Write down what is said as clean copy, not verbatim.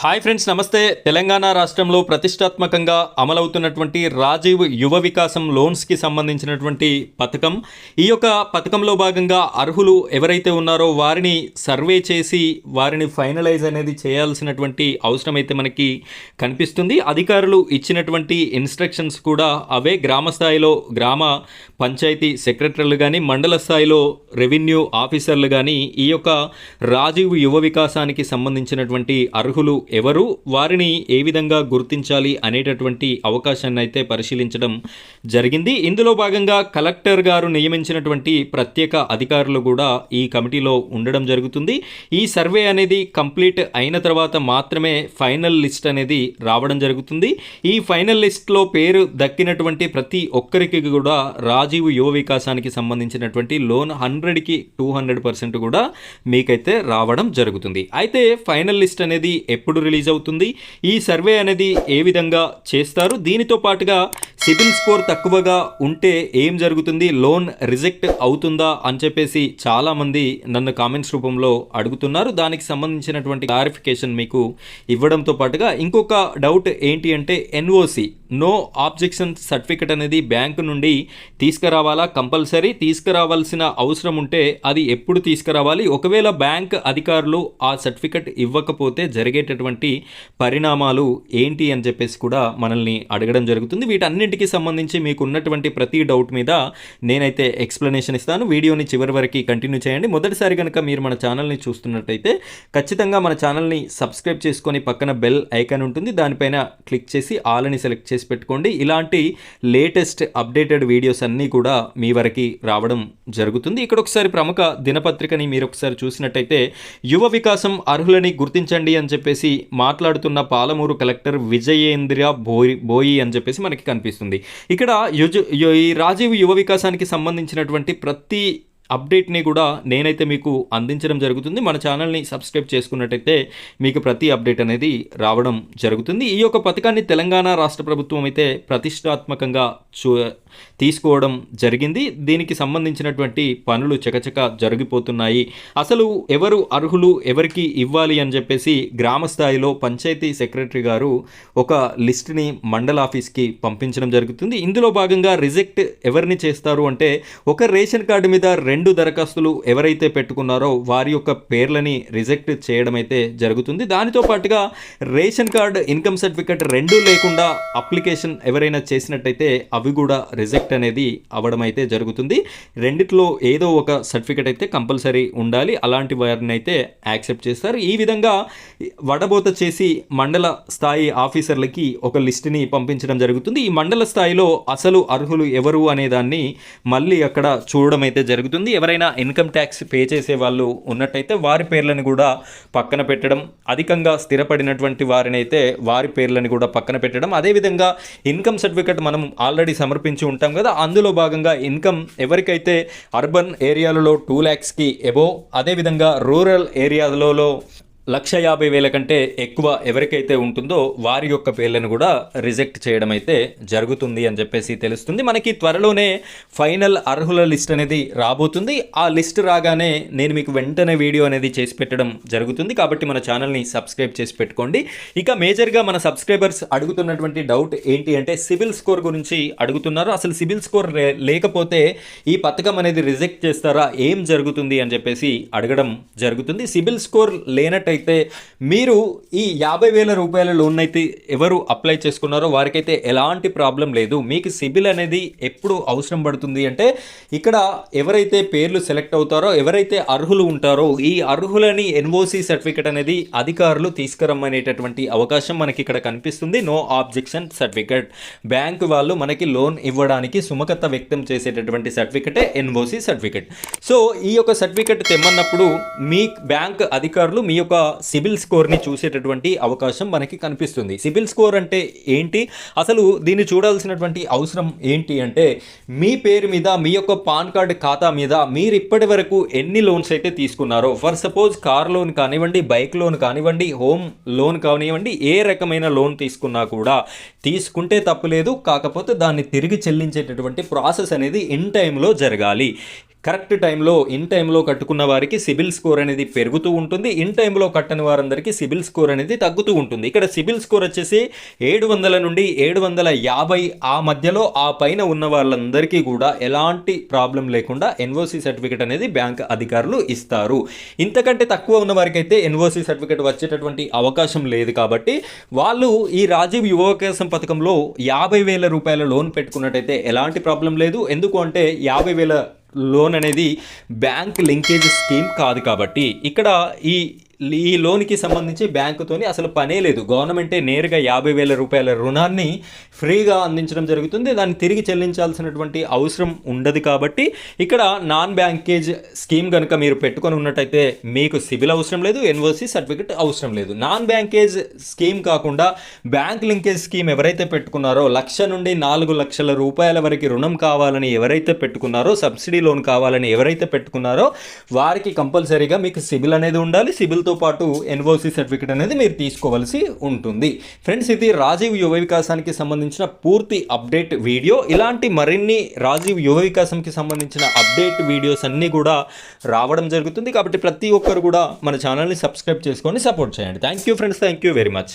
Hi friends, నమస్తే. తెలంగాణ రాష్ట్రంలో ప్రతిష్టాత్మకంగా అమలవుతున్నటువంటి రాజీవ్ యువ వికాసం లోన్స్కి సంబంధించినటువంటి పథకం. ఈ యొక్క పథకంలో భాగంగా అర్హులు ఎవరైతే ఉన్నారో వారిని సర్వే చేసి వారిని ఫైనలైజ్ అనేది చేయాల్సినటువంటి అవసరం అయితే మనకి కనిపిస్తుంది. అధికారులు ఇచ్చినటువంటి ఇన్స్ట్రక్షన్స్ కూడా అవే. గ్రామ స్థాయిలో గ్రామ పంచాయతీ సెక్రటరీలు కానీ, మండల స్థాయిలో రెవెన్యూ ఆఫీసర్లు కానీ ఈ యొక్క రాజీవ్ యువ వికాసానికి సంబంధించినటువంటి అర్హులు ఎవరు, వారిని ఏ విధంగా గుర్తించాలి అనేటటువంటి అవకాశాన్ని అయితే పరిశీలించడం జరిగింది. ఇందులో భాగంగా కలెక్టర్ గారు నియమించినటువంటి ప్రత్యేక అధికారులు కూడా ఈ కమిటీలో ఉండడం జరుగుతుంది. ఈ సర్వే అనేది కంప్లీట్ అయిన తర్వాత మాత్రమే ఫైనల్ లిస్ట్ అనేది రావడం జరుగుతుంది. ఈ ఫైనల్ లిస్ట్లో పేరు దక్కినటువంటి ప్రతి ఒక్కరికి కూడా రాజీవ్ యువ వికాసానికి సంబంధించినటువంటి లోన్ 100కి 200% కూడా మీకైతే రావడం జరుగుతుంది. అయితే ఫైనల్ లిస్ట్ అనేది ఎప్పుడు రిలీజ్ అవుతుంది, ఈ సర్వే అనేది ఏ విధంగా చేస్తారు, దీనితో పాటుగా సిబిల్ స్కోర్ తక్కువగా ఉంటే ఏం జరుగుతుంది, లోన్ రిజెక్ట్ అవుతుందా అని చెప్పేసి చాలామంది నన్ను కామెంట్స్ రూపంలో అడుగుతున్నారు. దానికి సంబంధించినటువంటి క్లారిఫికేషన్ మీకు ఇవ్వడంతో పాటుగా ఇంకొక డౌట్ ఏంటి అంటే ఎన్ఓసి, నో ఆబ్జెక్షన్ సర్టిఫికెట్ అనేది బ్యాంకు నుండి తీసుకురావాలా, కంపల్సరీ తీసుకురావాల్సిన అవసరం ఉంటే అది ఎప్పుడు తీసుకురావాలి, ఒకవేళ బ్యాంక్ అధికారులు ఆ సర్టిఫికెట్ ఇవ్వకపోతే జరిగేటటువంటి పరిణామాలు ఏంటి అని చెప్పేసి కూడా మనల్ని అడగడం జరుగుతుంది. వీటన్నింటికి సంబంధించి మీకు ఉన్నటువంటి ప్రతి డౌట్ మీద నేనైతే ఎక్స్ప్లెనేషన్ ఇస్తాను. వీడియోని చివరి వరకు కంటిన్యూ చేయండి. మొదటిసారి కనుక మీరు మన ఛానల్ని చూస్తున్నట్టయితే ఖచ్చితంగా మన ఛానల్ని సబ్స్క్రైబ్ చేసుకొని పక్కన బెల్ ఐకాన్ ఉంటుంది, దానిపైన క్లిక్ చేసి ఆల్ అని సెలెక్ట్ చేసి పెట్టుకోండి. ఇలాంటి లేటెస్ట్ అప్డేటెడ్ వీడియోస్ అన్నీ కూడా మీ వరకు రావడం జరుగుతుంది. ఇక్కడ ఒకసారి ప్రముఖ దినపత్రికని మీరు ఒకసారి చూసినట్టయితే యువ వికాసం అర్హులని గుర్తించండి అని చెప్పేసి మాట్లాడుతున్న పాలమూరు కలెక్టర్ విజయేంద్ర బోయి అని చెప్పేసి మనకి కనిపిస్తుంది. ఇక్కడ ఈ రాజీవ్ యువ వికాసానికి సంబంధించినటువంటి ప్రతి అప్డేట్ని కూడా నేనైతే మీకు అందించడం జరుగుతుంది. మన ఛానల్ని సబ్స్క్రైబ్ చేసుకున్నట్టయితే మీకు ప్రతి అప్డేట్ అనేది రావడం జరుగుతుంది. ఈ యొక్క పథకాన్ని తెలంగాణ రాష్ట్ర ప్రభుత్వం అయితే ప్రతిష్టాత్మకంగా తీసుకోవడం జరిగింది. దీనికి సంబంధించినటువంటి పనులు చకచక జరిగిపోతున్నాయి. అసలు ఎవరు అర్హులు, ఎవరికి ఇవ్వాలి అని చెప్పేసి గ్రామ స్థాయిలో పంచాయతీ సెక్రటరీ గారు ఒక లిస్ట్ని మండల ఆఫీస్కి పంపించడం జరుగుతుంది. ఇందులో భాగంగా రిజెక్ట్ ఎవరిని చేస్తారు అంటే, ఒక రేషన్ కార్డు మీద 2 దరఖాస్తులు ఎవరైతే పెట్టుకున్నారో వారి యొక్క పేర్లని రిజెక్ట్ చేయడం అయితే జరుగుతుంది. దానితో పాటుగా రేషన్ కార్డు, ఇన్కమ్ సర్టిఫికెట్ 2 లేకుండా అప్లికేషన్ ఎవరైనా చేసినట్టయితే అవి కూడా రిజెక్ట్ అనేది అవ్వడం అయితే జరుగుతుంది. రెండిట్లో ఏదో ఒక సర్టిఫికెట్ అయితే కంపల్సరీ ఉండాలి. అలాంటి వారిని అయితే యాక్సెప్ట్ చేస్తారు. ఈ విధంగా వడబోత చేసి మండల స్థాయి ఆఫీసర్లకి ఒక లిస్టుని పంపించడం జరుగుతుంది. ఈ మండల స్థాయిలో అసలు అర్హులు ఎవరు అనే దాన్ని మళ్ళీ అక్కడ చూడడం అయితే జరుగుతుంది. ఎవరైనా ఇన్కమ్ ట్యాక్స్ పే చేసే వాళ్ళు ఉన్నట్టయితే వారి పేర్లను కూడా పక్కన పెట్టడం, అధికంగా స్థిరపడినటువంటి వారిని అయితే వారి పేర్లను కూడా పక్కన పెట్టడం, అదేవిధంగా ఇన్కమ్ సర్టిఫికెట్ మనం ఆల్రెడీ సమర్పించి ఉంటాం కదా, అందులో భాగంగా ఇన్కమ్ ఎవరికైతే అర్బన్ ఏరియాలలో 2 lakhsకి ఎబో, అదేవిధంగా రూరల్ ఏరియాలలో 1,50,000 కంటే ఎక్కువ ఎవరికైతే ఉంటుందో వారి యొక్క పేర్లను కూడా రిజెక్ట్ చేయడం అయితే జరుగుతుంది అని చెప్పేసి తెలుస్తుంది. మనకి త్వరలోనే ఫైనల్ అర్హుల లిస్ట్ అనేది రాబోతుంది. ఆ లిస్ట్ రాగానే నేను మీకు వెంటనే వీడియో అనేది చేసి పెట్టడం జరుగుతుంది. కాబట్టి మన ఛానల్ని సబ్స్క్రైబ్ చేసి పెట్టుకోండి. ఇక మేజర్గా మన సబ్స్క్రైబర్స్ అడుగుతున్నటువంటి డౌట్ ఏంటి అంటే సిబిల్ స్కోర్ గురించి అడుగుతున్నారు. అసలు సిబిల్ స్కోర్ లేకపోతే ఈ పథకం అనేది రిజెక్ట్ చేస్తారా, ఏం జరుగుతుంది అని చెప్పేసి అడగడం జరుగుతుంది. సిబిల్ స్కోర్ లేనట్టయితే మీరు ఈ 50,000 రూపాయల లోన్ అయితే ఎవరు అప్లై చేసుకున్నారో వారికైతే ఎలాంటి ప్రాబ్లం లేదు. మీకు సిబిల్ అనేది ఎప్పుడు అవసరం పడుతుంది అంటే, ఇక్కడ ఎవరైతే పేర్లు సెలెక్ట్ అవుతారో, ఎవరైతే అర్హులు ఉంటారో ఈ అర్హులని ఎన్ఓసి సర్టిఫికెట్ అనేది అధికారులు తీసుకురమ్మనేటటువంటి అవకాశం మనకి ఇక్కడ కనిపిస్తుంది. నో ఆబ్జెక్షన్ సర్టిఫికెట్, బ్యాంకు వాళ్ళు మనకి లోన్ ఇవ్వడానికి సుముఖత వ్యక్తం చేసేటటువంటి సర్టిఫికెటే ఎన్ఓసి సర్టిఫికెట్. సో ఈ యొక్క సర్టిఫికెట్ తెమ్మన్నప్పుడు మీ బ్యాంక్ అధికారులు మీ యొక్క సిబిల్ స్కోర్ని చూసేటటువంటి అవకాశం మనకి కనిపిస్తుంది. సిబిల్ స్కోర్ అంటే ఏంటి, అసలు దీన్ని చూడాల్సినటువంటి అవసరం ఏంటి అంటే, మీ పేరు మీద మీ యొక్క పాన్ కార్డు ఖాతా మీద మీరు ఇప్పటి వరకు ఎన్ని లోన్స్ అయితే తీసుకున్నారో, ఫర్ సపోజ్ కార్ లోన్ కానివ్వండి, బైక్ లోన్ కానివ్వండి, హోమ్ లోన్ కానివ్వండి, ఏ రకమైన లోన్ తీసుకున్నా కూడా తీసుకుంటే తప్పులేదు. కాకపోతే దాన్ని తిరిగి చెల్లించేటటువంటి ప్రాసెస్ అనేది ఇన్ టైంలో జరగాలి. కరెక్ట్ టైంలో ఇన్ టైంలో కట్టుకున్న వారికి సిబిల్ స్కోర్ అనేది పెరుగుతూ ఉంటుంది. ఇన్ టైంలో కట్టని వారందరికీ సిబిల్ స్కోర్ అనేది తగ్గుతూ ఉంటుంది. ఇక్కడ సిబిల్ స్కోర్ వచ్చేసి 700 నుండి 750 ఆ మధ్యలో ఆ పైన ఉన్న వాళ్ళందరికీ కూడా ఎలాంటి ప్రాబ్లం లేకుండా ఎన్ఓసి సర్టిఫికేట్ అనేది బ్యాంక్ అధికారులు ఇస్తారు. ఇంతకంటే తక్కువ ఉన్న వారికి అయితే ఎన్ఓసి సర్టిఫికేట్ వచ్చేటటువంటి అవకాశం లేదు. కాబట్టి వాళ్ళు ఈ రాజీవ్ యువ వికాసం పథకంలో 50,000 రూపాయల లోన్ పెట్టుకున్నట్టయితే ఎలాంటి ప్రాబ్లం లేదు. ఎందుకు అంటే 50,000 లోన్ అనేది బ్యాంక్ లింకేజ్ స్కీమ్ కాదు. కాబట్టి ఇక్కడ ఈ లోన్కి సంబంధించి బ్యాంకుతోని అసలు పనే లేదు. గవర్నమెంటే నేరుగా 50,000 రూపాయల రుణాన్ని ఫ్రీగా అందించడం జరుగుతుంది. దాన్ని తిరిగి చెల్లించాల్సినటువంటి అవసరం ఉండదు. కాబట్టి ఇక్కడ నాన్ బ్యాంకేజ్ స్కీమ్ కనుక మీరు పెట్టుకొని ఉన్నట్టయితే మీకు సిబిల్ అవసరం లేదు, ఎన్ఓసి సర్టిఫికెట్ అవసరం లేదు. నాన్ బ్యాంకేజ్ స్కీమ్ కాకుండా బ్యాంక్ లింకేజ్ స్కీమ్ ఎవరైతే పెట్టుకున్నారో 1,00,000 నుండి 4 లక్షల రూపాయల వరకు రుణం కావాలని ఎవరైతే పెట్టుకున్నారో, సబ్సిడీ లోన్ కావాలని ఎవరైతే పెట్టుకున్నారో వారికి కంపల్సరీగా మీకు సిబిల్ అనేది ఉండాలి. సిబిల్తో పాటు ఎన్ఓసి సర్టిఫికేట్ అనేది మీరు తీసుకోవాల్సి ఉంటుంది. ఫ్రెండ్స్, ఇది రాజీవ్ యువ వికాసానికి సంబంధించిన పూర్తి అప్డేట్ వీడియో. ఇలాంటి మరిన్ని రాజీవ్ యువ వికాసంకి సంబంధించిన అప్డేట్ వీడియోస్ అన్నీ కూడా రావడం జరుగుతుంది. కాబట్టి ప్రతి ఒక్కరు కూడా మన ఛానల్ని సబ్స్క్రైబ్ చేసుకొని సపోర్ట్ చేయండి. Thank you friends, thank you very much.